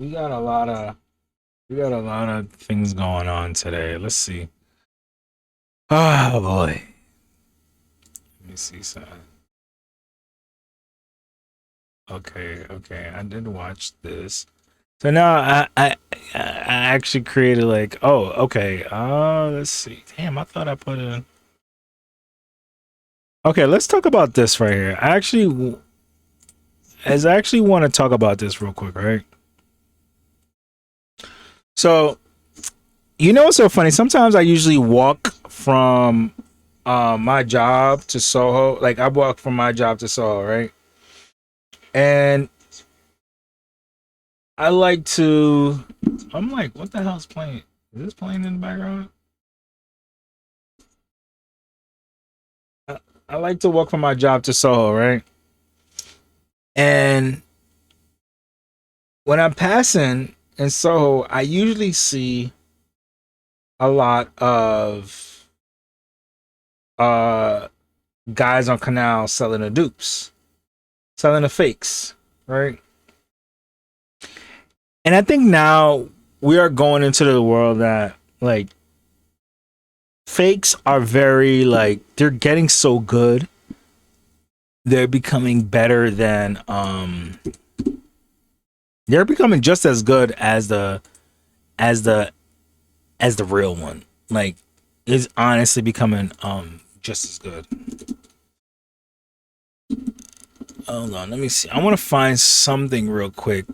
we got a lot of we got a lot of things going on today. Let's see. Oh boy. Let me see something. Okay, okay. I did watch this. So now I actually created like, oh, okay. Let's see. Damn, I thought I put in. Okay, let's talk about this right here. I actually want to talk about this real quick, right? So, you know what's so funny? Sometimes I usually walk from my job to Soho. Like I walk from my job to Soho, right? And I like to I'm like, what the hell's playing? Is this playing in the background? I, I like to walk from my job to Soho, right? And when I'm passing in Soho, I usually see a lot of uh guys on Canal selling the dupes, selling the fakes, right? And I think now we are going into the world that like fakes are very like they're getting so good. They're becoming better than they're becoming just as good as the as the real one. Like is honestly becoming just as good. Hold on, let me see. I want to find something real quick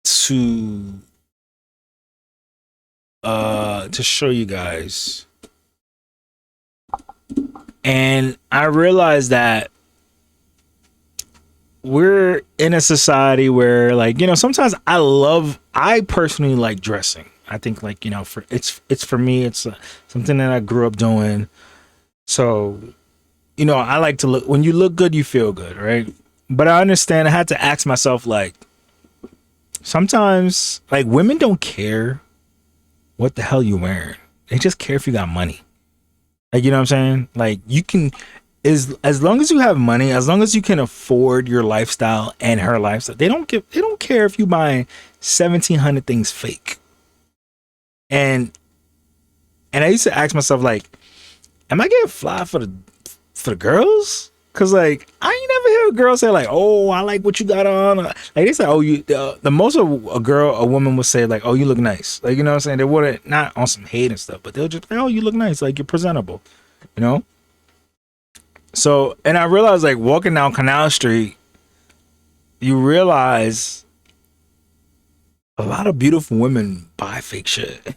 to to show you guys. And I realized that we're in a society where like, you know, sometimes I personally like dressing. I think like, you know, for it's for me it's something that I grew up doing. So, you know, I like to look when you look good, you feel good, right? But I understand I had to ask myself like sometimes like women don't care what the hell you wearing. They just care if you got money. Like you know what I'm saying? Like you can as long as you have money, as long as you can afford your lifestyle and her lifestyle, they don't care if you buy 1,700 things fake. And I used to ask myself like, am I getting fly for the girls? Cause like I ain't never hear a girl say like, oh, I like what you got on. Like they say, oh, you the most of a woman would say like, oh, you look nice. Like you know what I'm saying? They wouldn't not on some hate and stuff, but they'll just like, oh, you look nice. Like you're presentable. You know. So and I realized like walking down Canal Street, you realize a lot of beautiful women buy fake shit.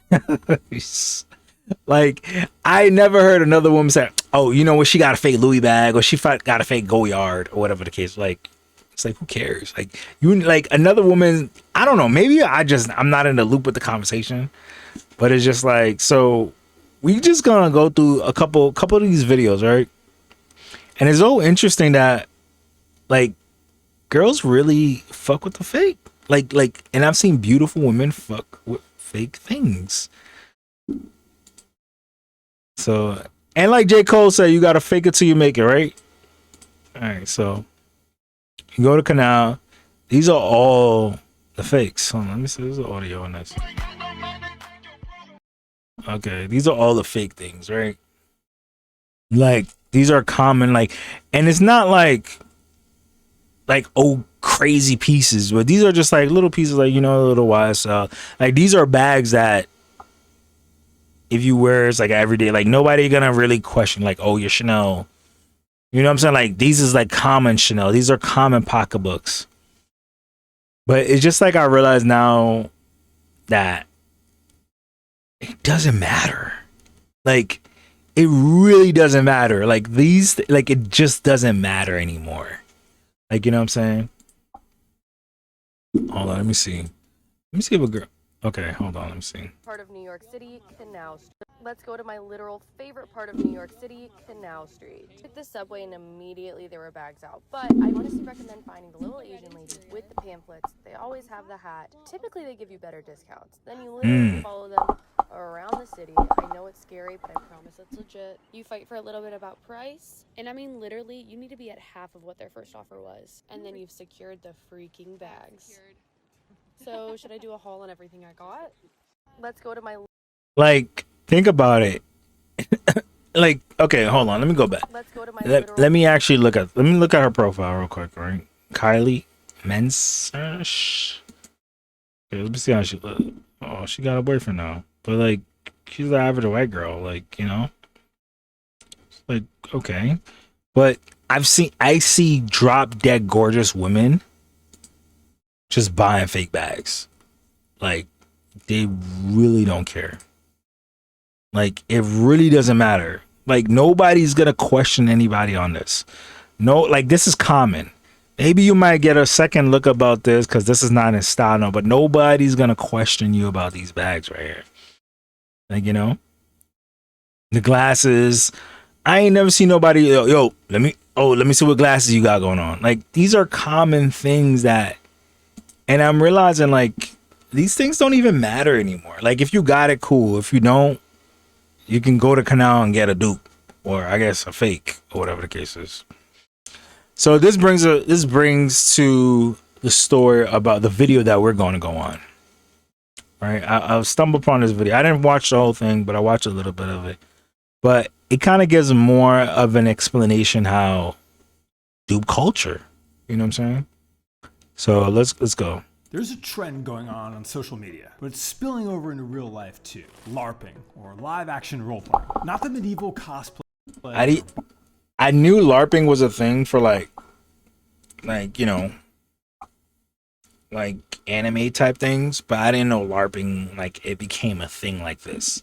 Like I never heard another woman say, "Oh, you know what? She got a fake Louis bag, or she got a fake Goyard, or whatever the case." Like, it's like who cares? Like you, like another woman. I don't know. Maybe I'm not in the loop with the conversation, but it's just like so. We just gonna go through a couple of these videos, right? And it's so interesting that like girls really fuck with the fake. And I've seen beautiful women fuck with fake things. So and like J. Cole said, you gotta fake it till you make it, right? All right, so you go to Canal. These are all the fakes. Hold on, let me see. There's the audio on this. Okay, these are all the fake things, right? Like these are common, like, and it's not like oh crazy pieces, but these are just like little pieces, like you know, a little YSL. Like these are bags that if you wear it's like every day, like nobody gonna really question, like, oh, your Chanel. You know what I'm saying? Like these is like common Chanel. These are common pocketbooks. But it's just like I realize now that it doesn't matter. Like it really doesn't matter. Like like it just doesn't matter anymore. Like you know what I'm saying? Hold on, let me see. Let me see if a girl. Okay, hold on, let me see. Part of New York City, Canal Street. Let's go to my literal favorite part of New York City, Canal Street. Took the subway and immediately there were bags out. But I honestly recommend finding the little Asian lady with the pamphlets. They always have the hat. Typically they give you better discounts. Then you literally follow them around the city. I know it's scary, but I promise it's legit. You fight for a little bit about price, and I mean literally, you need to be at half of what their first offer was. And then you've secured the freaking bags. So should I do a haul on everything I got? Let's go to my. Like, think about it. Like, okay, hold on. Let me go back. Let's go to my. Let me actually look at. Let me look at her profile real quick, right? Kylie Mensash. Okay, let me see how she look. Oh, she got a boyfriend now, but like, she's the average white girl. Like, you know, like, okay, but I see drop dead gorgeous women just buying fake bags. Like, they really don't care. Like, it really doesn't matter. Like, nobody's gonna question anybody on this. No, like, this is common. Maybe you might get a second look about this because this is not in style now, but nobody's gonna question you about these bags right here. Like, you know, the glasses. I ain't never seen nobody. Yo, let me see what glasses you got going on. Like, these are common things that, and I'm realizing like these things don't even matter anymore. Like, if you got it, cool. If you don't, you can go to Canal and get a dupe, or I guess a fake, or whatever the case is. So this brings to the story about the video that we're going to go on. Right, I stumbled upon this video. I didn't watch the whole thing, but I watched a little bit of it. But it kind of gives more of an explanation how dupe culture. You know what I'm saying? So let's go. There's a trend going on social media, but it's spilling over into real life too. LARPing, or live action roleplaying. Not the medieval cosplay. I knew LARPing was a thing for like, you know, like anime type things, but I didn't know LARPing, like, it became a thing like this.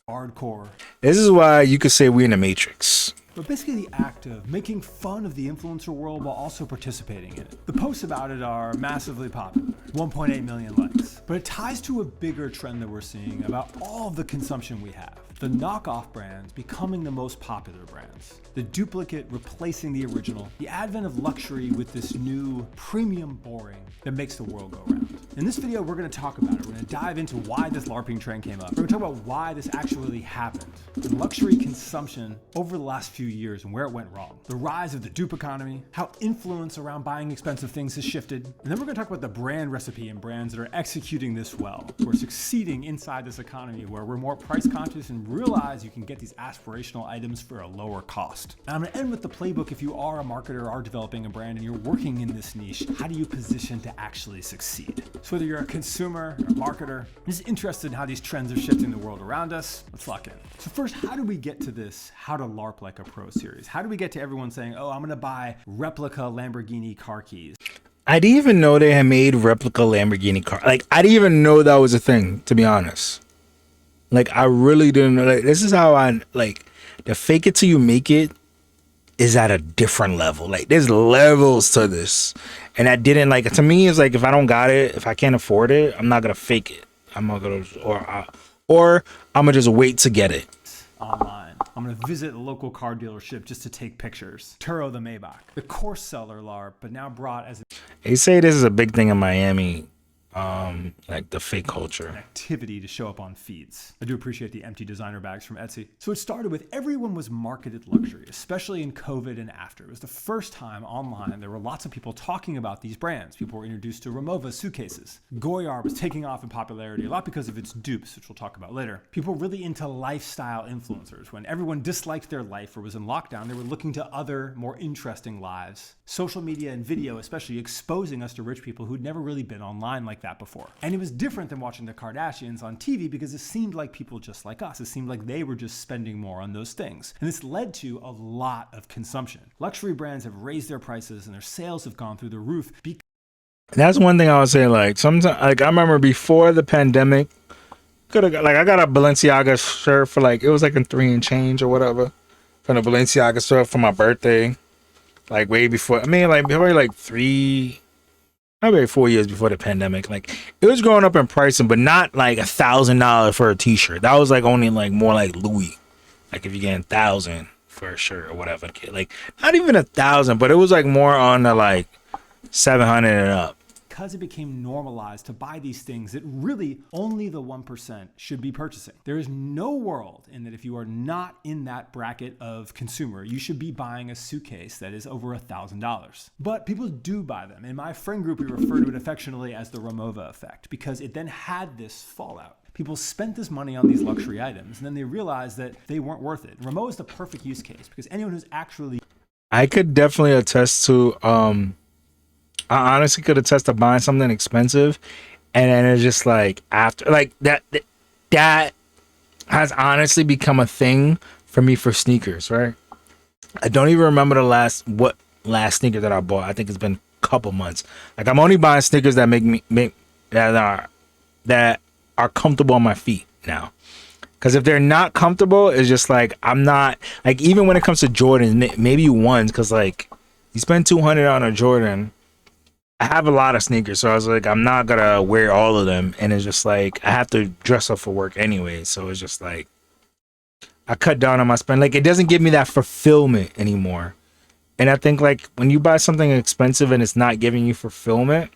Hardcore. This is why you could say we're in the Matrix. But basically the act of making fun of the influencer world while also participating in it. The posts about it are massively popular, 1.8 million likes. But it ties to a bigger trend that we're seeing about all of the consumption we have. The knockoff brands becoming the most popular brands. The duplicate replacing the original. The advent of luxury with this new premium boring that makes the world go round. In this video, we're going to talk about it. We're going to dive into why this LARPing trend came up. We're going to talk about why this actually happened. And luxury consumption over the last few years and where it went wrong. The rise of the dupe economy, how influence around buying expensive things has shifted. And then we're going to talk about the brand recipe and brands that are executing this well. We're succeeding inside this economy where we're more price conscious and realize you can get these aspirational items for a lower cost. And I'm going to end with the playbook. If you are a marketer, are developing a brand, and you're working in this niche, how do you position to actually succeed? So whether you're a consumer or a marketer, I'm just interested in how these trends are shifting the world around us. Let's lock in. So first, how do we get to this How to LARP Like a Pro series? How do we get to everyone saying, oh, I'm going to buy replica Lamborghini car keys? I didn't even know they had made replica Lamborghini car. Like, I didn't even know that was a thing, to be honest. Like, I really didn't know. Like, this is how I, like, the fake it till you make it is at a different level. Like, there's levels to this. And I didn't, like, to me, it's like, if I don't got it, if I can't afford it, I'm not going to fake it. I'm not going to, or I'm going to just wait to get it. Online. I'm going to visit a local car dealership just to take pictures. Turo the Maybach, the course seller LARP, but now brought as They say this is a big thing in Miami, like the fake an culture. activity to show up on feeds. I do appreciate the empty designer bags from Etsy. So it started with everyone was marketed luxury, especially in COVID and after. It was the first time online there were lots of people talking about these brands. People were introduced to Rimowa suitcases. Goyard was taking off in popularity, a lot because of its dupes, which we'll talk about later. People were really into lifestyle influencers. When everyone disliked their life or was in lockdown, they were looking to other, more interesting lives. Social media and video especially exposing us to rich people who'd never really been online like that before. And it was different than watching the Kardashians on TV because it seemed like people just like us. It seemed like they were just spending more on those things. And this led to a lot of consumption. Luxury brands have raised their prices and their sales have gone through the roof. That's one thing I would say. Like, sometimes, like, I remember before the pandemic, I got a Balenciaga shirt for like, it was like a 3 and change or whatever, from the Balenciaga shirt for my birthday, like way before. I mean, like probably like 4 years before the pandemic. Like, it was going up in pricing, but not like $1,000 for a t-shirt. That was like only like more like Louis. Like, if you're getting 1,000 for a shirt or whatever, like not even 1,000, but it was like more on the like 700 and up. because it became normalized to buy these things that really only the 1% should be purchasing. There is no world in that if you are not in that bracket of consumer, you should be buying a suitcase that is over $1,000. But people do buy them. In my friend group, we refer to it affectionately as the Ramova effect, because it then had this fallout. People spent this money on these luxury items, and then they realized that they weren't worth it. Ramo is the perfect use case because anyone who's actually... I could definitely attest to, I honestly could attest to buying something expensive, and then it's just like after, like that has honestly become a thing for me for sneakers, right? I don't even remember the last sneaker that I bought. I think it's been a couple months. Like I'm only buying sneakers that that are comfortable on my feet now. Because if they're not comfortable, it's just like I'm not like, even when it comes to Jordan, maybe ones, because like you spend $200 on a Jordan. I have a lot of sneakers, so I was like, I'm not gonna wear all of them, and it's just like I have to dress up for work anyway, so it's just like I cut down on my spend. Like it doesn't give me that fulfillment anymore. And I think like when you buy something expensive and it's not giving you fulfillment,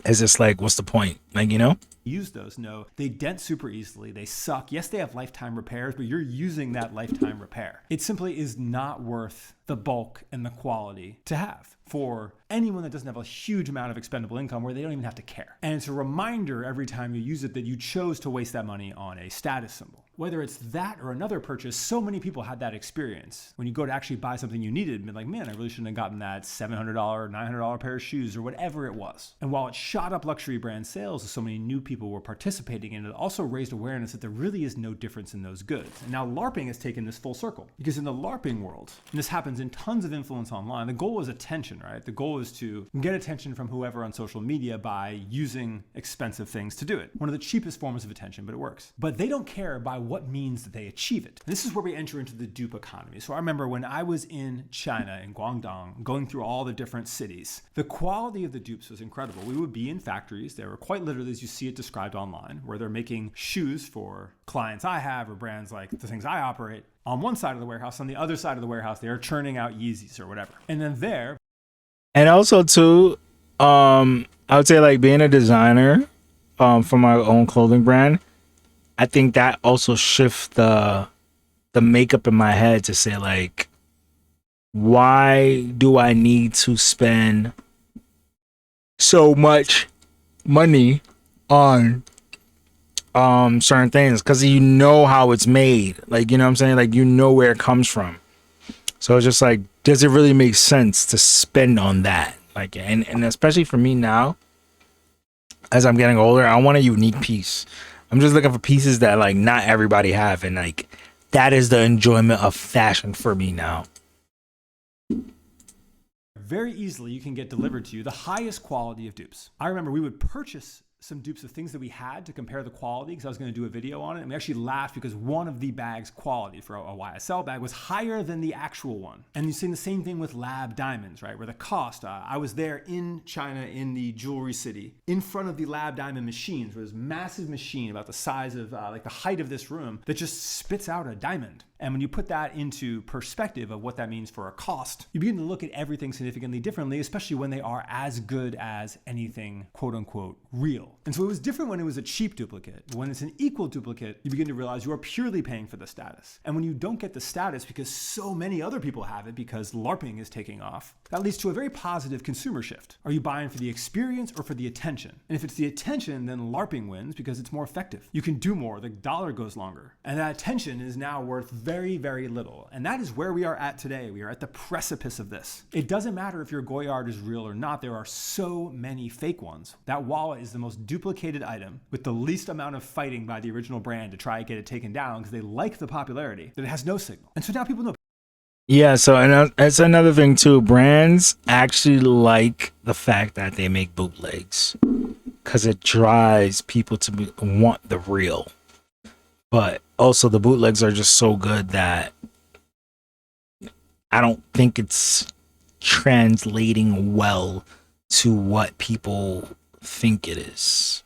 it's just like, what's the point? Like, you know? Use those know they dent super easily. They suck. Yes, they have lifetime repairs, but you're using that lifetime repair. It simply is not worth the bulk and the quality to have for anyone that doesn't have a huge amount of expendable income where they don't even have to care. And it's a reminder every time you use it that you chose to waste that money on a status symbol. Whether it's that or another purchase, so many people had that experience. When you go to actually buy something you needed and be like, man, I really shouldn't have gotten that $700, $900 pair of shoes or whatever it was. And while it shot up luxury brand sales as so many new people were participating in it, also raised awareness that there really is no difference in those goods. And now LARPing has taken this full circle, because in the LARPing world, and this happens in tons of influence online, the goal is attention, right? The goal is to get attention from whoever on social media by using expensive things to do it. One of the cheapest forms of attention, but it works. But they don't care by what means that they achieve it. And this is where we enter into the dupe economy. So I remember when I was in China, in Guangdong, going through all the different cities, the quality of the dupes was incredible. We would be in factories. They were quite literally, as you see it described online, where they're making shoes for clients I have or brands like the things I operate on one side of the warehouse. On the other side of the warehouse, they are churning out Yeezys or whatever. And then there. And also too, I would say like being a designer for my own clothing brand, I think that also shifts the makeup in my head to say like, why do I need to spend so much money on certain things? Because you know how it's made, like, you know what I'm saying, like, you know where it comes from. So it's just like, does it really make sense to spend on that? Like, and especially for me now, as I'm getting older, I want a unique piece. I'm just looking for pieces that like not everybody have, and like that is the enjoyment of fashion for me now. Very easily you can get delivered to you the highest quality of dupes. I remember we would purchase some dupes of things that we had to compare the quality, because I was going to do a video on it, and we actually laughed because one of the bag's quality for a YSL bag was higher than the actual one. And you've seen the same thing with lab diamonds, right? Where the cost, I was there in China in the jewelry city in front of the lab diamond machines, where this massive machine about the size of like the height of this room that just spits out a diamond. And when you put that into perspective of what that means for a cost, you begin to look at everything significantly differently, especially when they are as good as anything quote unquote real. And so it was different when it was a cheap duplicate. When it's an equal duplicate, you begin to realize you are purely paying for the status. And when you don't get the status because so many other people have it because LARPing is taking off, that leads to a very positive consumer shift. Are you buying for the experience or for the attention? And if it's the attention, then LARPing wins because it's more effective. You can do more, the dollar goes longer. And that attention is now worth very, very little. And that is where we are at today. We are at the precipice of this. It doesn't matter if your Goyard is real or not. There are so many fake ones. That wallet is the most duplicated item with the least amount of fighting by the original brand to try and get it taken down because they like the popularity, that it has no signal. And so now people know. Yeah, so and it's another thing too. Brands actually like the fact that they make bootlegs because it drives people to want the real. But also the bootlegs are just so good that I don't think it's translating well to what people think it is.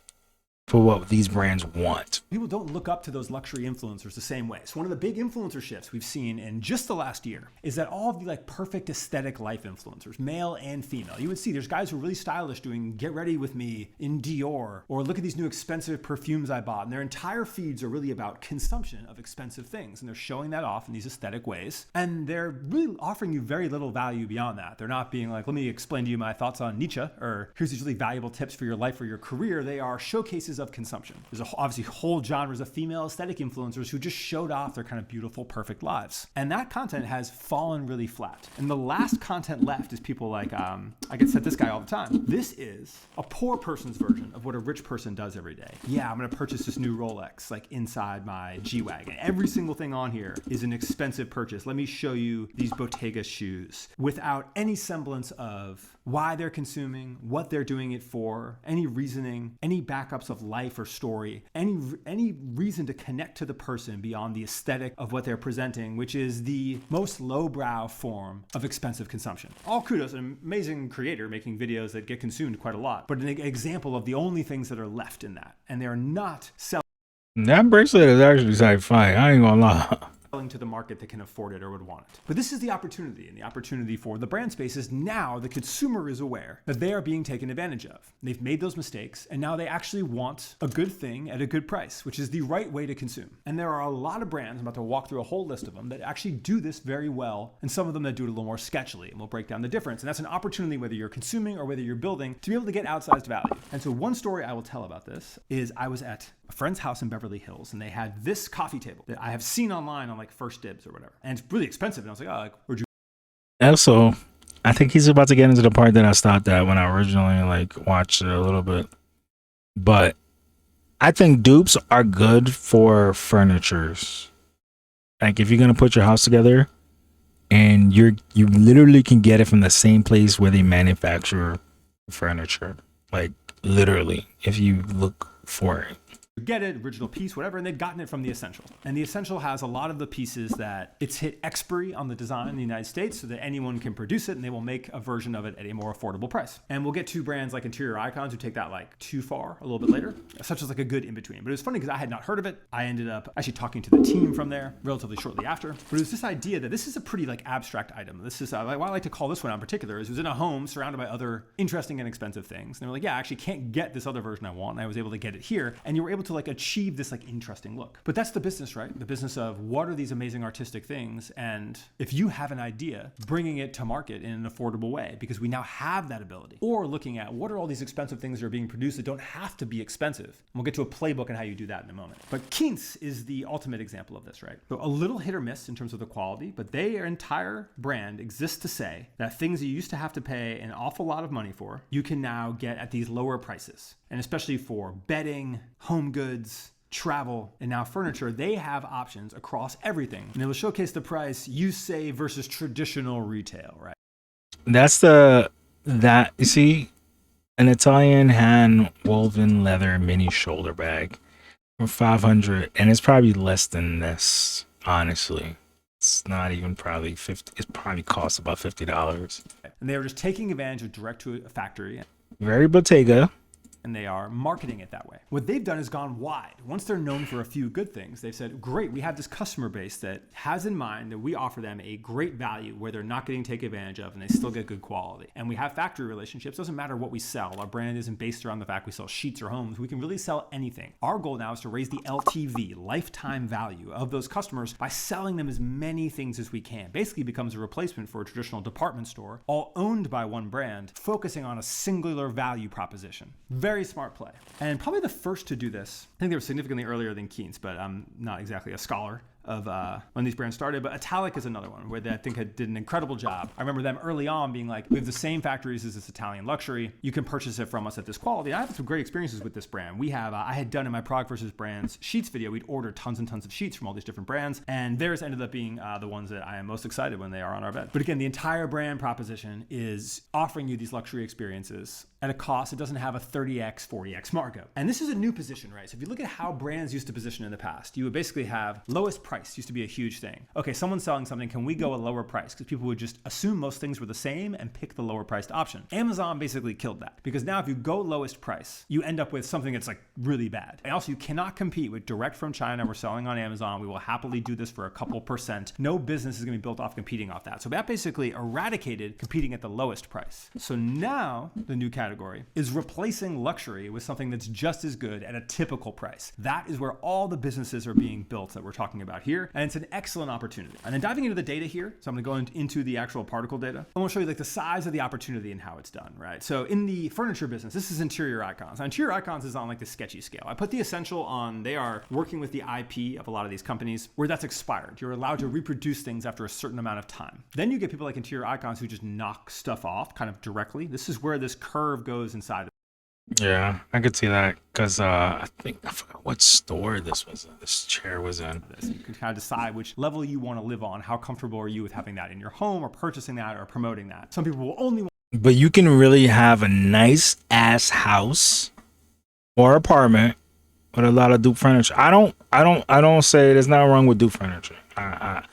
for what these brands want. People don't look up to those luxury influencers the same way. So one of the big influencer shifts we've seen in just the last year is that all of the like perfect aesthetic life influencers, male and female, you would see there's guys who are really stylish doing get ready with me in Dior, or look at these new expensive perfumes I bought. And their entire feeds are really about consumption of expensive things. And they're showing that off in these aesthetic ways. And they're really offering you very little value beyond that. They're not being like, let me explain to you my thoughts on Nietzsche, or here's these really valuable tips for your life or your career. They are showcases of consumption. There's obviously whole genres of female aesthetic influencers who just showed off their kind of beautiful, perfect lives. And that content has fallen really flat. And the last content left is people like, I get sent this guy all the time. This is a poor person's version of what a rich person does every day. Yeah, I'm gonna purchase this new Rolex, like inside my G-Wagon. Every single thing on here is an expensive purchase. Let me show you these Bottega shoes without any semblance of why they're consuming, what they're doing it for, any reasoning, any backups of life or story, any reason to connect to the person beyond the aesthetic of what they're presenting, which is the most lowbrow form of expensive consumption. All kudos, an amazing creator making videos that get consumed quite a lot, but an example of the only things that are left in that. And they're not selling That bracelet is actually like fine. I ain't gonna lie. to the market that can afford it or would want it. But this is the opportunity, and the opportunity for the brand space is now the consumer is aware that they are being taken advantage of. They've made those mistakes, and now they actually want a good thing at a good price, which is the right way to consume. And there are a lot of brands, I'm about to walk through a whole list of them, that actually do this very well, and some of them that do it a little more sketchily, and we'll break down the difference. And that's an opportunity, whether you're consuming or whether you're building, to be able to get outsized value. And so one story I will tell about this is I was at a friend's house in Beverly Hills, and they had this coffee table that I have seen online on like First Dibs or whatever. And it's really expensive. And I was like, oh, like, where'd you? Also, I think he's about to get into the part that I stopped at when I originally like watched it a little bit. But I think dupes are good for furnitures. Like if you're gonna put your house together, and you literally can get it from the same place where they manufacture furniture. Like literally, if you look for it. Get it, original piece, whatever, and they've gotten it from the Essential. And the Essential has a lot of the pieces that it's hit expiry on the design in the United States so that anyone can produce it, and they will make a version of it at a more affordable price. And we'll get to brands like Interior Icons who take that like too far a little bit later, such as like a good in-between. But it was funny because I had not heard of it. I ended up actually talking to the team from there relatively shortly after. But it was this idea that this is a pretty like abstract item. This is why I like to call this one in particular is it was in a home surrounded by other interesting and expensive things. And they were like, yeah, I actually can't get this other version I want. And I was able to get it here. And you were able to like achieve this like interesting look. But that's the business, right? The business of what are these amazing artistic things? And if you have an idea, bringing it to market in an affordable way, because we now have that ability. Or looking at what are all these expensive things that are being produced that don't have to be expensive. And we'll get to a playbook on how you do that in a moment. But Keen's is the ultimate example of this, right? So a little hit or miss in terms of the quality, but their entire brand exists to say that things you used to have to pay an awful lot of money for, you can now get at these lower prices. And especially for bedding, home goods, travel, and now furniture, they have options across everything. And it will showcase the price you save versus traditional retail, right? That's you see, an Italian hand woven leather mini shoulder bag for $500, and it's probably less than this, honestly. It's not even probably 50. It probably costs about $50. And they are just taking advantage of direct to a factory. Very Bottega. And they are marketing it that way. What they've done is gone wide. Once they're known for a few good things, they've said, great, we have this customer base that has in mind that we offer them a great value where they're not getting taken advantage of and they still get good quality. And we have factory relationships. Doesn't matter what we sell. Our brand isn't based around the fact we sell sheets or homes. We can really sell anything. Our goal now is to raise the LTV, lifetime value of those customers by selling them as many things as we can. Basically becomes a replacement for a traditional department store, all owned by one brand, focusing on a singular value proposition. Very smart play. And probably the first to do this, I think they were significantly earlier than Keen's, but I'm not exactly a scholar of when these brands started, but Italic is another one where they, I think, did an incredible job. I remember them early on being like, we have the same factories as this Italian luxury. You can purchase it from us at this quality. And I have some great experiences with this brand. We have, I had done in my Prague versus Brands sheets video, we'd ordered tons and tons of sheets from all these different brands, and theirs ended up being the ones that I am most excited when they are on our bed. But again, the entire brand proposition is offering you these luxury experiences at a cost. It doesn't have a 30x, 40x markup. And this is a new position, right? So if you look at how brands used to position in the past, you would basically have lowest price used to be a huge thing. Okay, someone's selling something, can we go a lower price? Because people would just assume most things were the same and pick the lower priced option. Amazon basically killed that, because now if you go lowest price, you end up with something that's like really bad. And also you cannot compete with direct from China. We're selling on Amazon. We will happily do this for a couple percent. No business is going to be built off competing off that. So that basically eradicated competing at the lowest price. So now the new category is replacing luxury with something that's just as good at a typical price. That is where all the businesses are being built that we're talking about here. And it's an excellent opportunity. And then diving into the data here, so I'm going to go into the actual particle data. I want to show you like the size of the opportunity and how it's done, right? So in the furniture business, this is interior icons. Now, interior icons is on like the sketchy scale. I put the essential on, they are working with the IP of a lot of these companies where that's expired. You're allowed to reproduce things after a certain amount of time. Then you get people like interior icons who just knock stuff off kind of directly. This is where this curve goes inside. Yeah, I could see that because I forgot what store this chair was in. You can kind of decide which level you want to live on. How comfortable are you with having that in your home or purchasing that or promoting that? Some people will only want. But you can really have a nice ass house or apartment with a lot of dupe furniture. I don't say there's nothing wrong with dupe furniture. I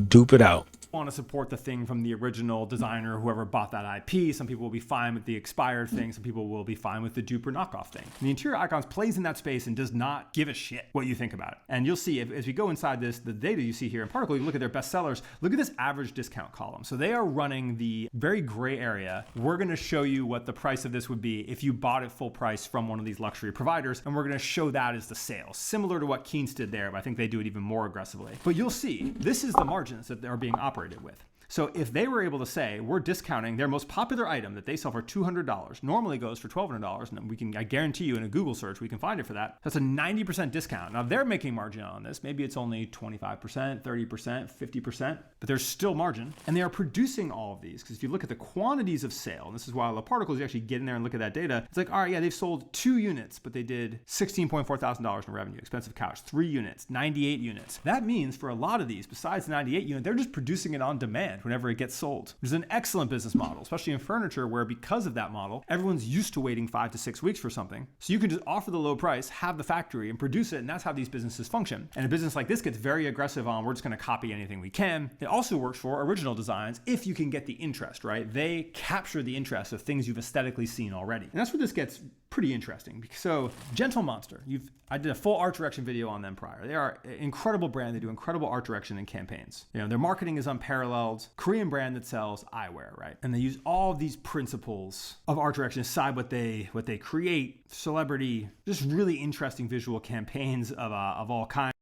dupe it out. Want to support the thing from the original designer, whoever bought that IP. Some people will be fine with the expired thing. Some people will be fine with the dupe or knockoff thing. And the interior icons plays in that space and does not give a shit what you think about it. And you'll see as we go inside this, the data you see here in Particle, you look at their best sellers, look at this average discount column. So they are running the very gray area. We're going to show you what the price of this would be if you bought it full price from one of these luxury providers. And we're going to show that as the sales, similar to what Keen's did there, but I think they do it even more aggressively. But you'll see, this is the margins that are being operated with. So if they were able to say, we're discounting their most popular item that they sell for $200, normally goes for $1,200, and I guarantee you in a Google search, we can find it for that. That's a 90% discount. Now they're making margin on this. Maybe it's only 25%, 30%, 50%, but there's still margin. And they are producing all of these, because if you look at the quantities of sale, and this is why the particles, you actually get in there and look at that data, it's like, all right, yeah, they've sold 2 units, but they did $16.4 thousand in revenue. Expensive couch, 3 units, 98 units. That means for a lot of these, besides the 98 unit, they're just producing it on demand whenever it gets sold. Which is an excellent business model, especially in furniture, where because of that model, everyone's used to waiting 5 to 6 weeks for something. So you can just offer the low price, have the factory, and produce it, and that's how these businesses function. And a business like this gets very aggressive on, we're just going to copy anything we can. It also works for original designs if you can get the interest, right? They capture the interest of things you've aesthetically seen already. And that's where this gets pretty interesting. So Gentle Monster, I did a full art direction video on them prior. They are an incredible brand. They do incredible art direction and campaigns. You know, their marketing is unparalleled. Korean brand that sells eyewear, right? And they use all of these principles of art direction aside what they create, celebrity, just really interesting visual campaigns of all kinds.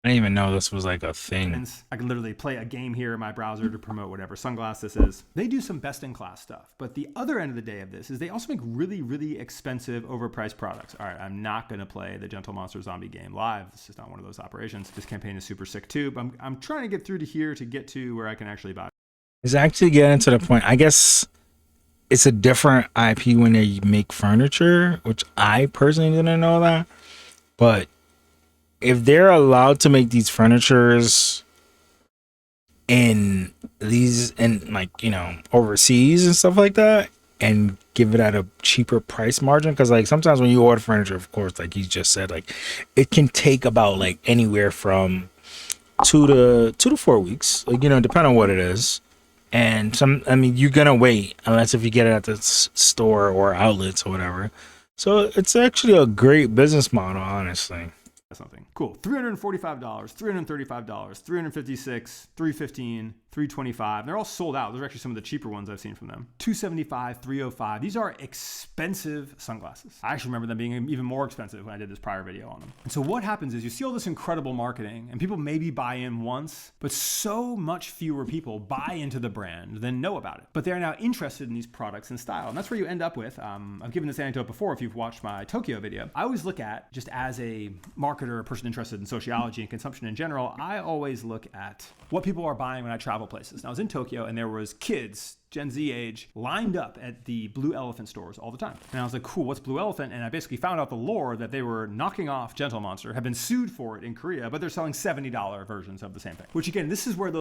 I didn't even know this was like a thing. I can literally play a game here in my browser to promote whatever sunglass this is. They do some best in class stuff, but the other end of the day of this is they also make really, really expensive, overpriced products. All right, I'm not going to play the Gentle Monster zombie game live. It's just not one of those operations. This campaign is super sick too, but I'm trying to get through to here to get to where I can actually buy it. It's actually getting to the point. I guess it's a different IP when they make furniture, which I personally didn't know that, but if they're allowed to make these furnitures in like, you know, overseas and stuff like that, and give it at a cheaper price margin, because like sometimes when you order furniture, of course, like he just said, like it can take about like anywhere from 2 to 4 weeks, like, you know, depending on what it is. And you're gonna wait unless if you get it at the store or outlets or whatever. So it's actually a great business model, honestly. Something cool. $345, $335, $356, $315, $325. They're all sold out. Those are actually some of the cheaper ones I've seen from them. $275, $305. These are expensive sunglasses. I actually remember them being even more expensive when I did this prior video on them. And so what happens is you see all this incredible marketing and people maybe buy in once, but so much fewer people buy into the brand than know about it. But they're now interested in these products and style. And that's where you end up with, I've given this anecdote before if you've watched my Tokyo video. I always look at, just as a marketer, a person interested in sociology and consumption in general, I always look at what people are buying when I travel places. Now, I was in Tokyo and there was kids, Gen Z age, lined up at the Blue Elephant stores all the time. And I was like, cool, what's Blue Elephant? And I basically found out the lore that they were knocking off Gentle Monster, have been sued for it in Korea, but they're selling $70 versions of the same thing. Which again, this is where the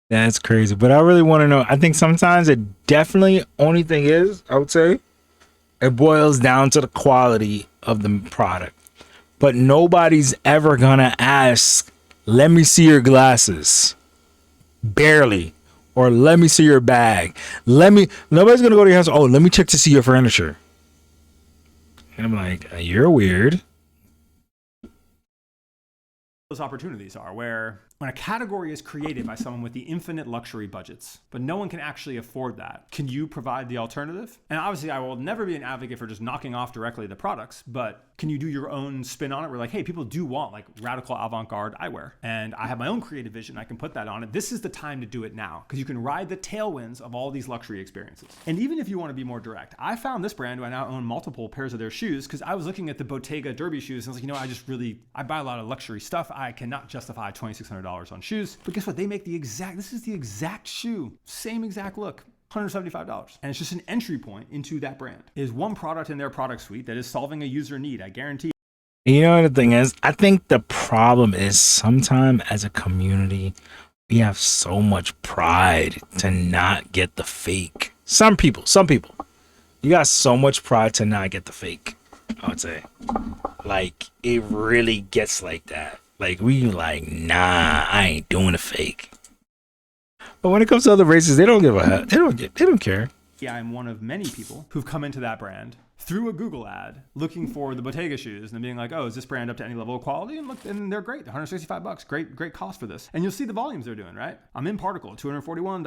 That's crazy. But I really want to know. I think sometimes it definitely, only thing is, I would say, it boils down to the quality of the product. But nobody's ever gonna ask let me see your glasses. Barely. Or let me see your bag. Nobody's gonna go to your house. Oh, let me check to see your furniture. And I'm like, you're weird. Those opportunities are where when a category is created by someone with the infinite luxury budgets, but no one can actually afford that, can you provide the alternative? And obviously, I will never be an advocate for just knocking off directly the products, but can you do your own spin on it? We're like, hey, people do want like radical avant-garde eyewear, and I have my own creative vision. I can put that on it. This is the time to do it now, because you can ride the tailwinds of all these luxury experiences. And even if you want to be more direct, I found this brand who I now own multiple pairs of their shoes because I was looking at the Bottega Derby shoes and I was like, I buy a lot of luxury stuff. I cannot justify $2,600 on shoes. But guess what? They make this is the exact shoe, same exact look. $175. And it's just an entry point into that brand. It is one product in their product suite that is solving a user need, I guarantee. You know what the thing is? I think the problem is sometimes as a community, we have so much pride to not get the fake. Some people, you got so much pride to not get the fake, I would say. Like, it really gets like that. Like, we like, nah, I ain't doing a fake. But when it comes to other races, they don't give a heck. They don't care. Yeah, I'm one of many people who've come into that brand through a Google ad looking for the Bottega shoes and then being like, oh, is this brand up to any level of quality? And look, and they're great. $165. Great cost for this. And you'll see the volumes they're doing, right? I'm in Particle, 241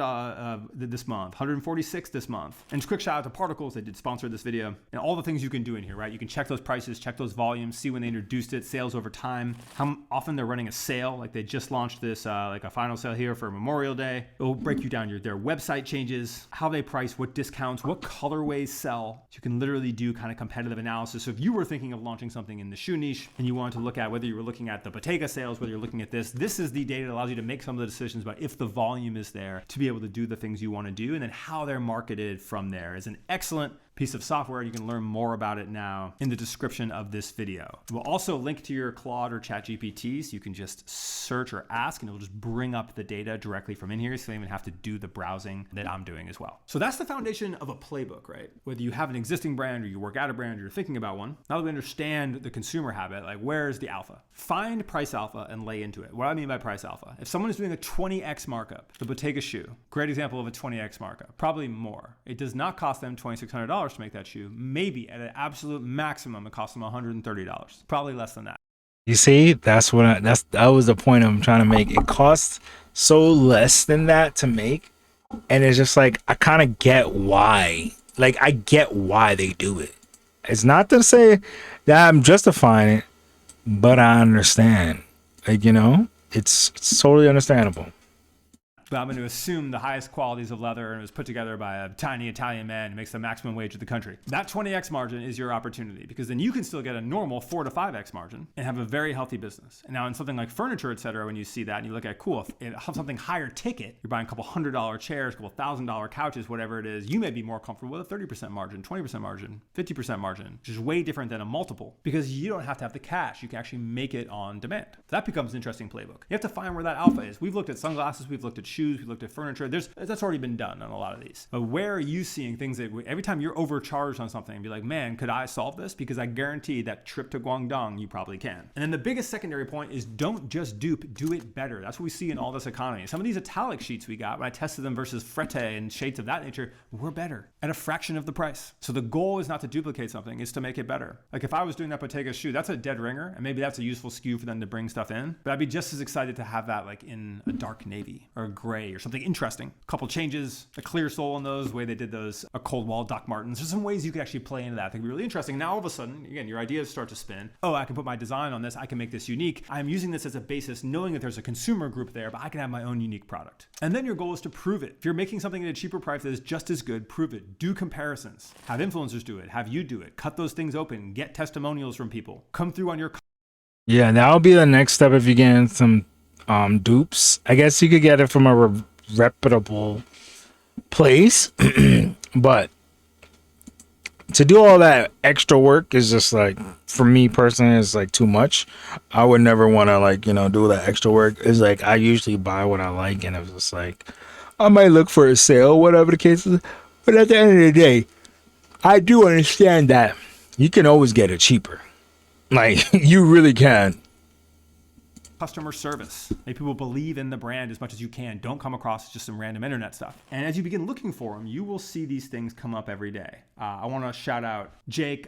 this month, 146 this month. And just quick shout out to Particles. They did sponsor this video and all the things you can do in here, right? You can check those prices, check those volumes, see when they introduced it, sales over time, how often they're running a sale. Like they just launched this, like a final sale here for Memorial Day. It'll break you down their website changes, how they price, what discounts, what colorways sell. You can literally do kind of competitive analysis. So if you were thinking of launching something in the shoe niche and you wanted to look at whether you were looking at the Bottega sales, whether you're looking at this is the data that allows you to make some of the decisions about if the volume is there to be able to do the things you want to do, and then how they're marketed from there is an excellent piece of software. You can learn more about it now in the description of this video. We'll also link to your Claude or ChatGPT, so you can just search or ask and it'll just bring up the data directly from in here, so you don't even have to do the browsing that I'm doing as well. So that's the foundation of a playbook, right? Whether you have an existing brand or you work at a brand or you're thinking about one, now that we understand the consumer habit, like where's the alpha? Find price alpha and lay into it. What do I mean by price alpha? If someone is doing a 20x markup, the Bottega shoe, great example of a 20x markup, probably more. It does not cost them $2,600 to make that shoe. Maybe at an absolute maximum, it costs them $130. Probably less than that. You see, that was the point I'm trying to make. It costs so less than that to make, and it's just like I kind of get why. Like I get why they do it. It's not to say that I'm justifying it, but I understand. Like, you know, it's totally understandable. But I'm going to assume the highest qualities of leather and it was put together by a tiny Italian man who makes the maximum wage of the country. That 20x margin is your opportunity, because then you can still get a normal 4 to 5x margin and have a very healthy business. And now in something like furniture, etc., when you see that and you look at, cool, if something higher ticket, you're buying a couple $100 chairs, a couple $1,000 couches, whatever it is, you may be more comfortable with a 30% margin, 20% margin, 50% margin, which is way different than a multiple, because you don't have to have the cash. You can actually make it on demand. That becomes an interesting playbook. You have to find where that alpha is. We've looked at sunglasses, we've looked at shoes, we looked at furniture. That's already been done on a lot of these. But where are you seeing things that every time you're overcharged on something and be like, man, could I solve this? Because I guarantee that trip to Guangdong, you probably can. And then the biggest secondary point is don't just dupe, do it better. That's what we see in all this economy. Some of these italic sheets we got, when I tested them versus Frette and shades of that nature, were better at a fraction of the price. So the goal is not to duplicate something, it's to make it better. Like if I was doing that Bottega shoe, that's a dead ringer, and maybe that's a useful SKU for them to bring stuff in. But I'd be just as excited to have that like in a dark navy or a gray or something interesting. Couple changes, a clear sole on those, the way they did those, a cold wall Doc Martens. There's some ways you could actually play into that. I think it'd be really interesting. Now all of a sudden, again, your ideas start to spin. Oh, I can put my design on this. I can make this unique. I'm using this as a basis, knowing that there's a consumer group there, but I can have my own unique product. And then your goal is to prove it. If you're making something at a cheaper price that is just as good, prove it. Do comparisons. Have influencers do it. Have you do it. Cut those things open. Get testimonials from people. Come through on your... Yeah, that'll be the next step if you get in some dupes. I guess you could get it from a reputable place, but to do all that extra work is just like, for me personally, it's like too much. I would never want to like, you know, do that extra work. It's like I usually buy what I like, and it's just like I might look for a sale, whatever the case is. But at the end of the day, I do understand that you can always get it cheaper. Like you really can. customer service. Make people believe in the brand as much as you can. Don't come across as just some random internet stuff. And as you begin looking for them, you will see these things come up every day. I want to shout out Jake.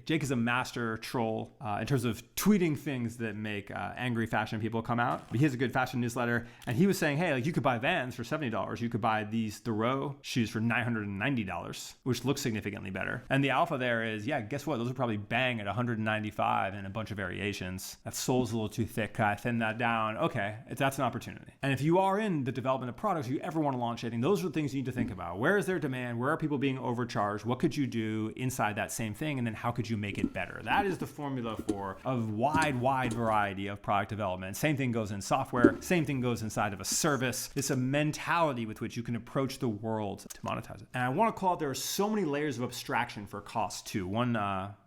Jake is a master troll in terms of tweeting things that make angry fashion people come out. But he has a good fashion newsletter, and he was saying, hey, like you could buy Vans for $70. You could buy these Thoreau shoes for $990, which looks significantly better. And the alpha there is, yeah, guess what? Those are probably bang at $195 and a bunch of variations. That sole's a little too thick. Can I thin that down? Okay, that's an opportunity. And if you are in the development of products, you ever want to launch anything, those are the things you need to think about. Where is there demand? Where are people being overcharged? What could you do inside that same thing? And then how could you make it better? That is the formula for a wide variety of product development. Same thing goes in software. Same thing goes inside of a service. It's a mentality with which you can approach the world to monetize it. And I want to call it, there are so many layers of abstraction for cost too. One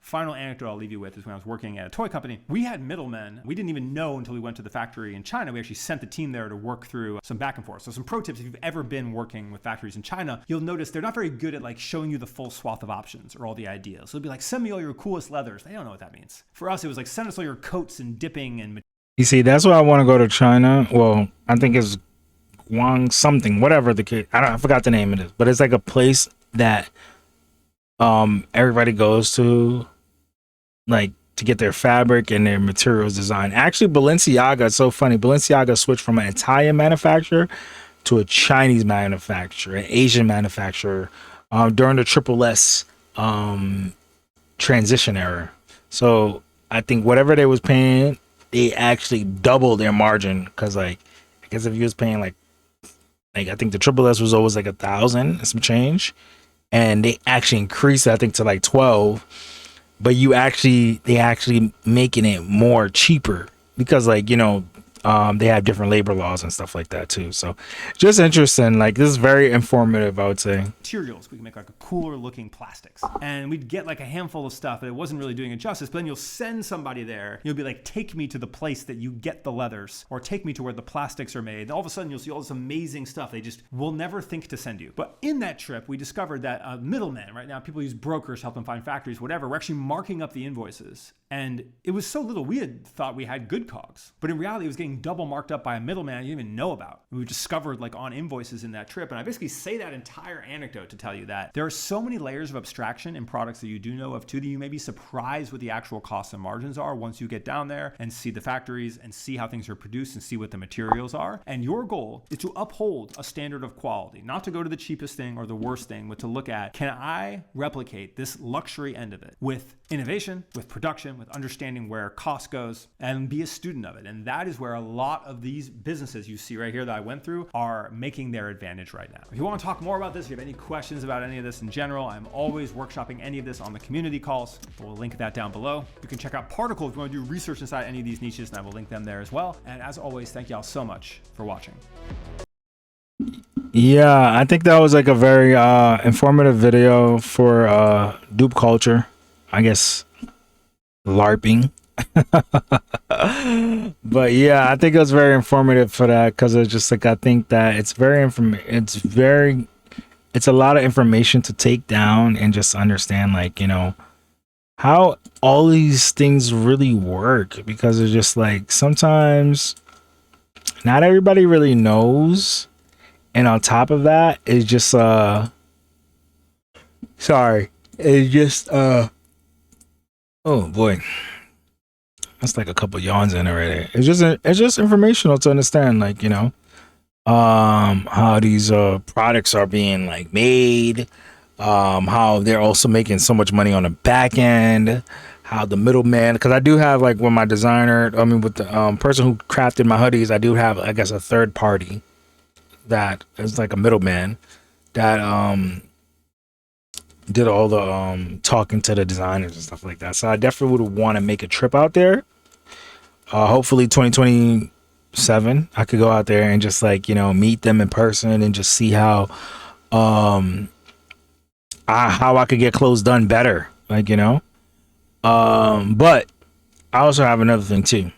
final anecdote I'll leave you with is when I was working at a toy company, we had middlemen. We didn't even know until we went to the factory in China. We actually sent the team there to work through some back and forth. So some pro tips, if you've ever been working with factories in China, you'll notice they're not very good at like showing you the full swath of options or all the ideas. So it'll be like, send me all your coolest leathers. They don't know what that means. For us, it was like, send us all your coats and dipping and You see, that's why I want to go to China. Well, I think it's Guang something, whatever the kid. I forgot the name of it, but it's like a place that everybody goes to, like, to get their fabric and their materials designed. Actually, Balenciaga, it's so funny. Balenciaga switched from an Italian manufacturer to a Chinese manufacturer, an Asian manufacturer, during the Triple S transition era. So I think whatever they was paying, they actually doubled their margin, because like, I guess if you was paying like I think the Triple S was always like 1,000 and some change, and they actually increased it, I think, to like 12. But they actually making it more cheaper, because like, you know, they have different labor laws and stuff like that too. So just interesting. Like, this is very informative, I would say. Materials, we can make like a cooler looking plastics, and we'd get like a handful of stuff, but it wasn't really doing it justice. But then you'll send somebody there, you'll be like, take me to the place that you get the leathers, or take me to where the plastics are made. And all of a sudden you'll see all this amazing stuff they just will never think to send you. But in that trip, we discovered that middlemen, right now people use brokers, help them find factories, whatever. We're actually marking up the invoices, and it was so little, we had thought we had good cogs, but in reality it was getting double marked up by a middleman you didn't even know about. We discovered like on invoices in that trip. And I basically say that entire anecdote to tell you that there are so many layers of abstraction in products that you do know of too, that you may be surprised what the actual costs and margins are once you get down there and see the factories and see how things are produced and see what the materials are. And your goal is to uphold a standard of quality, not to go to the cheapest thing or the worst thing, but to look at, can I replicate this luxury end of it with innovation, with production, with understanding where cost goes, and be a student of it. And that is where a lot of these businesses you see right here that I went through are making their advantage right now. If you want to talk more about this, if you have any questions about any of this in general, I'm always workshopping any of this on the community calls. We'll link that down below. You can check out Particle if you want to do research inside any of these niches, and I will link them there as well. And as always, thank y'all so much for watching. Yeah, I think that was like a very informative video for dupe culture, I guess, LARPing. But yeah, I think it was very informative for that, because it's just like, I think that it's a lot of information to take down and just understand, like, you know, how all these things really work, because it's just like, sometimes not everybody really knows. And on top of that, it's just oh boy, that's like a couple yawns in already. It's just informational to understand, like, you know, how these products are being like made, how they're also making so much money on the back end, how the middleman, because I do have, like, with my designer, I mean with the person who crafted my hoodies, I do have, I guess, a third party that is like a middleman that did all the talking to the designers and stuff like that. So I definitely would want to make a trip out there. Hopefully 2027 I could go out there and just, like, you know, meet them in person and just see how I could get clothes done better, like, you know. But I also have another thing too.